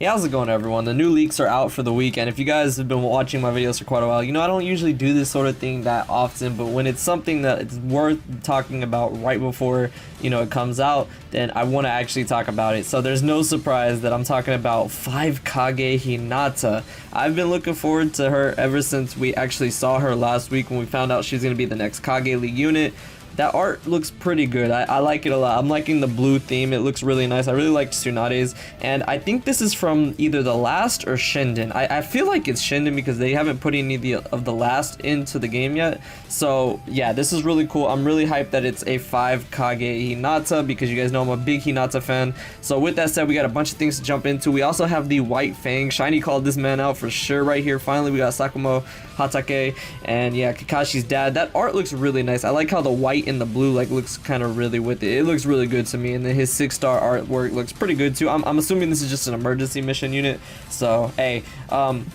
Hey, how's it going, everyone? The new leaks are out for the week, and if you guys have been watching my videos for quite a while, you know I don't usually do this sort of thing that often, but when it's something that it's worth talking about right before, you know, it comes out, then I want to actually talk about it. So there's no surprise that I'm talking about 5 KAGE HINATA. I've been looking forward to her ever since we actually saw her last week when we found out she's going to be the next KAGE League unit. That art looks pretty good. I like it a lot. I'm liking the blue theme. It looks really nice. I really like Tsunade's, and I think this is from either the last or Shinden. I feel like it's Shinden because they haven't put any of the last into the game yet. So yeah, this is really cool. I'm really hyped that it's a 5 KAGE HINATA because you guys know I'm a big Hinata fan. So with that said, we got a bunch of things to jump into. We also have the White Fang. Shiny called this man out for sure right here. Finally, we got Sakamoto, Hatake, and yeah, Kakashi's dad. That art looks really nice. I like how the white and the blue like looks kind of really with it. It looks really good to me, and then his 6-star artwork looks pretty good too. I'm assuming this is just an emergency mission unit. So hey,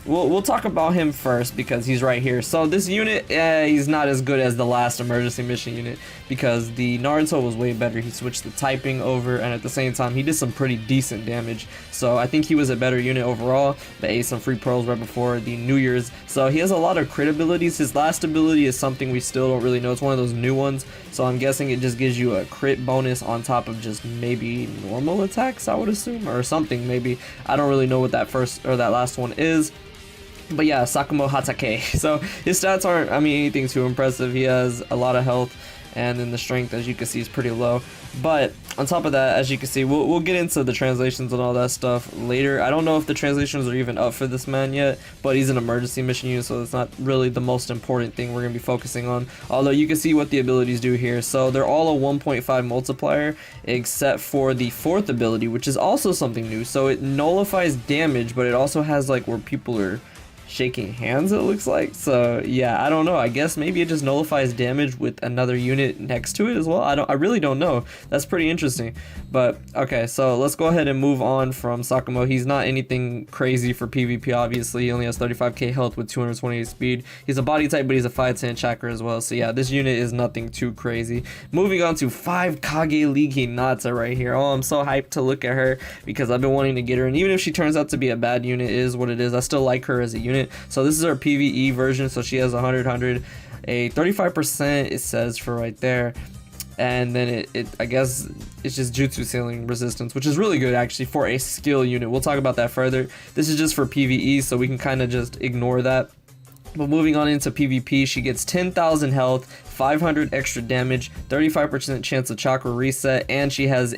we'll talk about him first because he's right here. So this unit, he's not as good as the last emergency mission unit because the Naruto was way better. He switched the typing over, and at the same time he did some pretty decent damage. So I think he was a better unit overall, but ate some free pearls right before the New Year's. So he has a lot of crit abilities. His last ability is something we still don't really know. It's one of those new ones. So I'm guessing it just gives you a crit bonus on top of just maybe normal attacks, I would assume, or something maybe. I don't really know what that first or that last one is. But yeah, Sakamoto Hatake. So his stats aren't, I mean, anything too impressive. He has a lot of health, and then the strength, as you can see, is pretty low. But on top of that, as you can see, we'll get into the translations and all that stuff later. I don't know if the translations are even up for this man yet, but he's an emergency mission unit, so it's not really the most important thing we're going to be focusing on. Although you can see what the abilities do here. So they're all a 1.5 multiplier, except for the 4th ability, which is also something new. So it nullifies damage, but it also has like where people are shaking hands, it looks like. So yeah, I don't know, I guess maybe it just nullifies damage with another unit next to it as well. I really don't know. That's pretty interesting. But okay, so let's go ahead and move on from Sakamoto. He's not anything crazy for PvP, obviously. He only has 35k health with 228 speed. He's a body type, but he's a 510 chakra as well. So yeah, this unit is nothing too crazy. Moving on to 5 KAGE League Hinata right here. Oh, I'm so hyped to look at her because I've been wanting to get her, and even if she turns out to be a bad unit, it is what it is. I still like her as a unit. So this is our PvE version. So she has 100, a 35% it says for right there, and then it I guess it's just jutsu ceiling resistance, which is really good actually for a skill unit. We'll talk about that further. This is just for PvE, so we can kind of just ignore that. But moving on into PvP, she gets 10,000 health, 500 extra damage, 35% chance of chakra reset, and she has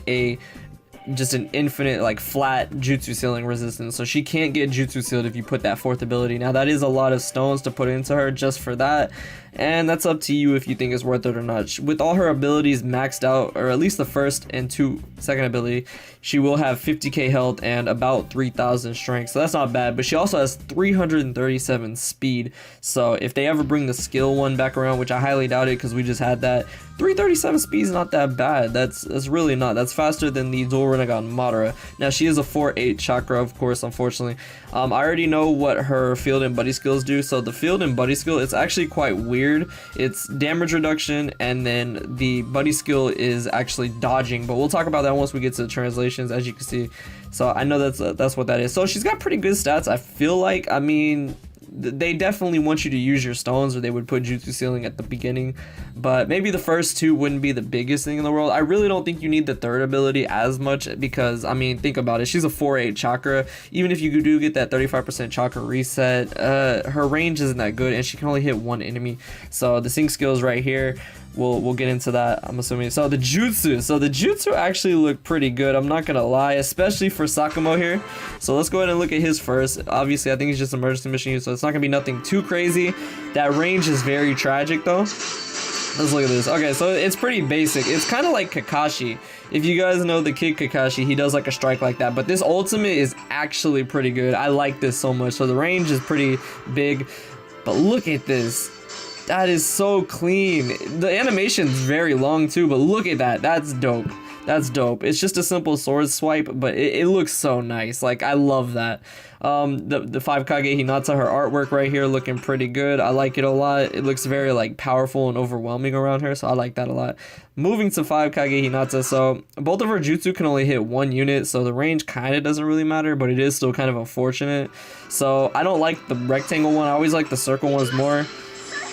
just an infinite like flat jutsu sealing resistance, so she can't get jutsu sealed if you put that 4th ability. Now that is a lot of stones to put into her just for that, and that's up to you if you think it's worth it or not. With all her abilities maxed out, or at least the 1st and 2nd ability, she will have 50k health and about 3000 strength, so that's not bad. But she also has 337 speed, so if they ever bring the skill one back around, which I highly doubt it because we just had that, 337 speed is not that bad. That's really not. That's faster than the dual Renegon Madara. Now she is a 4-8 chakra, of course, unfortunately. I already know what her field and buddy skills do. So the field and buddy skill, it's actually quite weird. It's damage reduction, and then the buddy skill is actually dodging, but we'll talk about that once we get to the translations, as you can see. So I know that's what that is. So she's got pretty good stats, I feel like. I mean, they definitely want you to use your stones, or they would put jutsu sealing at the beginning, but maybe the first 2 wouldn't be the biggest thing in the world. I really don't think you need the 3rd ability as much because, I mean, think about it, she's a 4-8 chakra. Even if you do get that 35% chakra reset, her range isn't that good, and she can only hit 1 enemy. So the sync skills right here, we'll get into that, I'm assuming. So the jutsu actually look pretty good, I'm not gonna lie, especially for Sakamoto here. So let's go ahead and look at his first. Obviously I think it's just emergency mission, so it's not gonna be nothing too crazy. That range is very tragic though. Let's look at this. Okay, so it's pretty basic. It's kind of like Kakashi. If you guys know the kid Kakashi, he does like a strike like that, but this ultimate is actually pretty good. I like this so much. So the range is pretty big, but look at this. That is so clean. The animation's very long too, but look at that. That's dope. That's dope. It's just a simple sword swipe, but it looks so nice. Like, I love that. The 5 Kage Hinata, her artwork right here looking pretty good. I like it a lot. It looks very like powerful and overwhelming around her, so I like that a lot. Moving to 5 Kage Hinata, so both of her jutsu can only hit 1 unit, so the range kind of doesn't really matter, but it is still kind of unfortunate. So I don't like the rectangle one. I always like the circle ones more.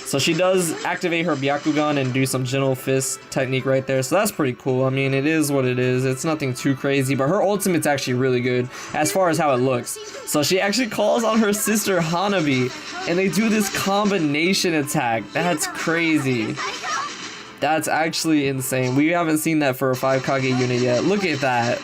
So she does activate her Byakugan and do some gentle fist technique right there. So that's pretty cool. I mean, it is what it is. It's nothing too crazy, but her ultimate's actually really good as far as how it looks. So she actually calls on her sister Hanabi, and they do this combination attack. That's crazy. That's actually insane. We haven't seen that for a 5 Kage unit yet. Look at that.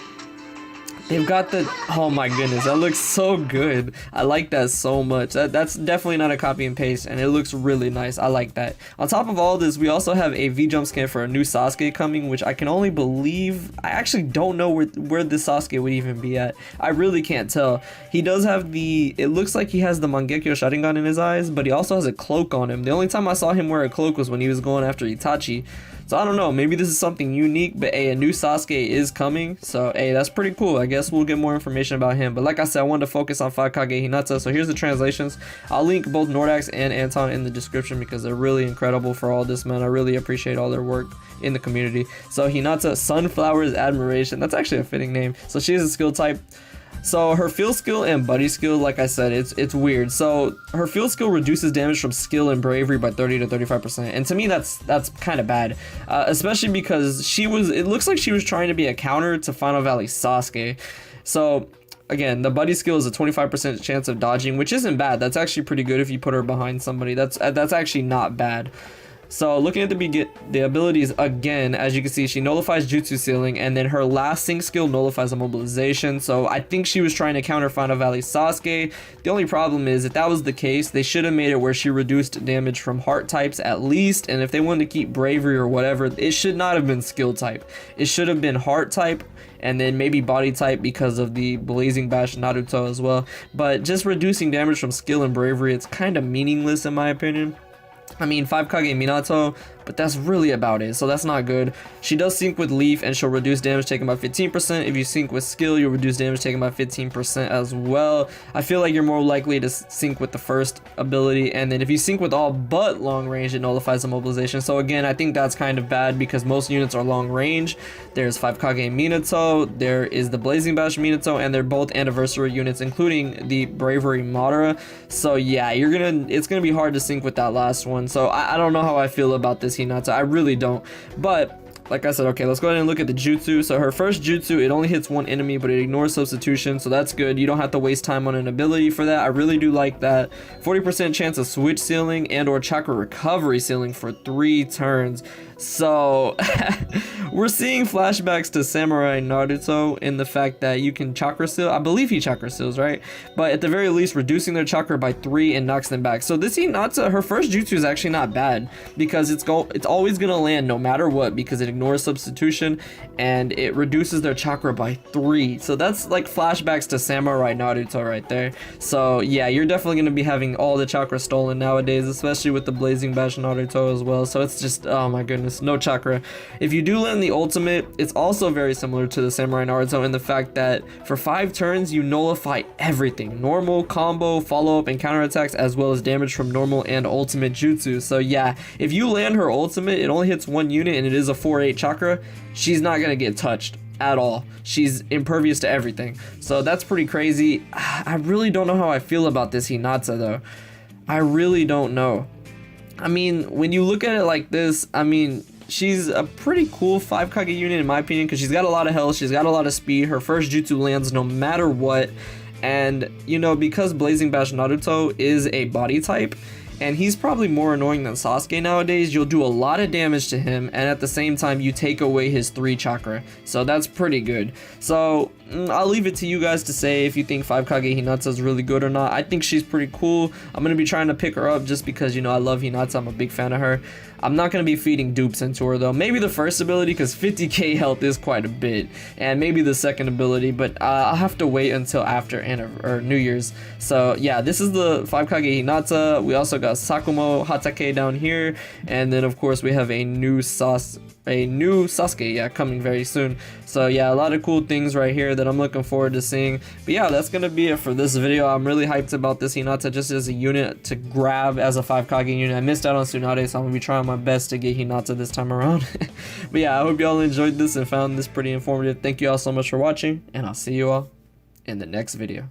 They've got the, oh my goodness, that looks so good. I like that so much. That's definitely not a copy and paste, and it looks really nice. I like that. On top of all this, we also have a V-Jump skin for a new Sasuke coming, which I can only believe, I actually don't know where this Sasuke would even be at. I really can't tell. He does have the, it looks like he has the Mangekyo Sharingan in his eyes, but he also has a cloak on him. The only time I saw him wear a cloak was when he was going after Itachi. So I don't know, maybe this is something unique, but hey, a new Sasuke is coming, so hey, that's pretty cool. I guess we'll get more information about him. But like I said, I wanted to focus on 5 Kage Hinata, so here's the translations. I'll link both Nordax and Anton in the description because they're really incredible for all this, man. I really appreciate all their work in the community. So Hinata, Sunflower's Admiration, that's actually a fitting name. So she is a skill type. So her field skill and buddy skill, like I said, it's weird. So her field skill reduces damage from skill and bravery by 30 to 35%, and to me that's kind of bad, especially because it looks like she was trying to be a counter to Final Valley Sasuke. So again, the buddy skill is a 25% chance of dodging, which isn't bad. That's actually pretty good if you put her behind somebody. That's actually not bad. So looking at the abilities again, as you can see, she nullifies Jutsu Sealing, and then her last sync skill nullifies Immobilization. So I think she was trying to counter Final Valley Sasuke. The only problem is, if that was the case, they should have made it where she reduced damage from heart types at least, and if they wanted to keep bravery or whatever, it should not have been skill type. It should have been heart type, and then maybe body type because of the Blazing Bash Naruto as well. But just reducing damage from skill and bravery, it's kind of meaningless in my opinion. I mean, 5 Kage Minato, but that's really about it, so that's not good. She does sync with Leaf, and she'll reduce damage taken by 15%. If you sync with Skill, you'll reduce damage taken by 15% as well. I feel like you're more likely to sync with the first ability, and then if you sync with all but long range, it nullifies Immobilization. So again, I think that's kind of bad because most units are long range. There's 5 Kage Minato, there is the Blazing Bash Minato, and they're both anniversary units, including the Bravery Madara. So yeah, it's gonna be hard to sync with that last one. So I don't know how I feel about this Hinata. I really don't. But like I said, okay, let's go ahead and look at the jutsu. So her first jutsu, it only hits one enemy, but it ignores substitution, so that's good. You don't have to waste time on an ability for that. I really do like that. 40% chance of switch sealing and or chakra recovery sealing for 3 turns. So we're seeing flashbacks to Samurai Naruto in the fact that you can chakra seal. I believe he chakra seals, right? But at the very least, reducing their chakra by 3 and knocks them back. So this Hinata, her first jutsu is actually not bad because it's always gonna land no matter what because it ignores substitution and it reduces their chakra by 3. So that's like flashbacks to Samurai Naruto right there. So yeah, you're definitely gonna be having all the chakra stolen nowadays, especially with the Blazing Bash Naruto as well. So it's just, oh my goodness. No chakra. If you do land the ultimate, it's also very similar to the Samurai Naruto in the fact that for 5 turns you nullify everything: normal, combo, follow-up, and counterattacks, as well as damage from normal and ultimate jutsu. So yeah, if you land her ultimate, it only hits 1 unit and it is a 4/8 chakra, she's not gonna get touched at all. She's impervious to everything. So that's pretty crazy. I really don't know how I feel about this Hinata though. I really don't know. I mean, when you look at it like this, I mean, she's a pretty cool 5 Kage unit in my opinion because she's got a lot of health, she's got a lot of speed, her first jutsu lands no matter what, and you know, because Blazing Bash Naruto is a body type, and he's probably more annoying than Sasuke nowadays, you'll do a lot of damage to him, and at the same time you take away his 3 chakra, so that's pretty good. So I'll leave it to you guys to say if you think 5 Kage Hinata is really good or not. I think she's pretty cool. I'm gonna be trying to pick her up just because, you know, I love Hinata, I'm a big fan of her. I'm not going to be feeding dupes into her though. Maybe the first ability because 50k health is quite a bit, and maybe the second ability, but I'll have to wait until after New Year's. So yeah, this is the 5 Kage Hinata. We also got got Sakamoto Hatake down here, and then of course we have a new Sasuke, yeah, coming very soon. So yeah, a lot of cool things right here that I'm looking forward to seeing. But yeah, that's gonna be it for this video. I'm really hyped about this Hinata just as a unit to grab as a 5 Kage unit. I missed out on Tsunade, so I'm gonna be trying my best to get Hinata this time around. But yeah, I hope y'all enjoyed this and found this pretty informative. Thank you all so much for watching, and I'll see you all in the next video.